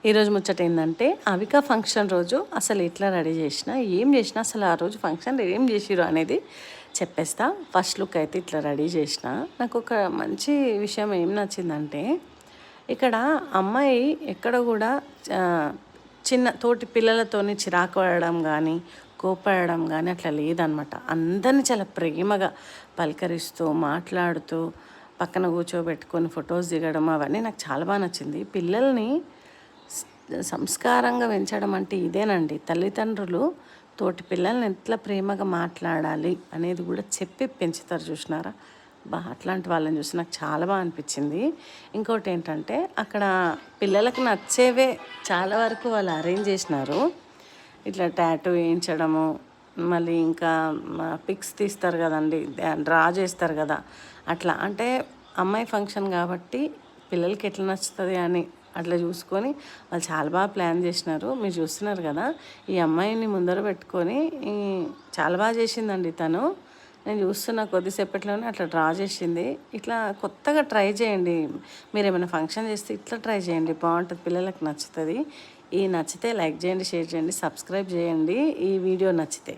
ఈరోజు ముచ్చట ఏంటంటే అవిక ఫంక్షన్ రోజు అసలు ఎట్లా రెడీ చేసినా ఏం చేసినా అసలు ఆ రోజు ఫంక్షన్లో ఏం చేసిరు అనేది చెప్పేస్తా. ఫస్ట్ లుక్ అయితే ఇట్లా రెడీ చేసిన. నాకు ఒక మంచి విషయం ఏం నచ్చిందంటే ఇక్కడ అమ్మాయి ఎక్కడ కూడా చిన్న తోటి పిల్లలతోని చిరాకు పడడం కానీ కోపడడం కానీ అట్లా లేదనమాట. అందరినీ చాలా ప్రేమగా పలకరిస్తూ మాట్లాడుతూ పక్కన కూర్చోబెట్టుకొని ఫొటోస్ దిగడం అవన్నీ నాకు చాలా బాగా నచ్చింది. పిల్లల్ని సంస్కారంగా పెంచడం అంటే ఇదేనండి. తల్లిదండ్రులు తోటి పిల్లల్ని ఎట్లా ప్రేమగా మాట్లాడాలి అనేది కూడా చెప్పి పెంచుతారు చూసినారా. అట్లాంటి వాళ్ళని చూసి నాకు చాలా బాగా అనిపించింది. ఇంకోటి ఏంటంటే అక్కడ పిల్లలకు నచ్చేవే చాలా వరకు వాళ్ళు అరేంజ్ చేసినారు. ఇట్లా టాటూ వేయించడము, మళ్ళీ ఇంకా పిక్స్ తీస్తారు కదండి, డ్రా చేస్తారు కదా, అట్లా అంటే అమ్మాయి ఫంక్షన్ కాబట్టి పిల్లలకి ఎట్లా నచ్చుతుంది అని అట్లా చూసుకొని వాళ్ళు చాలా బాగా ప్లాన్ చేసినారు. మీరు చూస్తున్నారు కదా, ఈ అమ్మాయిని ముందర పెట్టుకొని చాలా బాగా చేసిందండి తను. నేను చూస్తున్నా కొద్దిసేపట్లోనే అట్లా డ్రా చేసింది. ఇట్లా కొత్తగా ట్రై చేయండి. మీరు ఏమైనా ఫంక్షన్ చేస్తే ఇట్లా ట్రై చేయండి, బాగుంటుంది, పిల్లలకు నచ్చుతుంది. ఈ నచ్చితే లైక్ చేయండి, షేర్ చేయండి, సబ్స్క్రైబ్ చేయండి ఈ వీడియో నచ్చితే.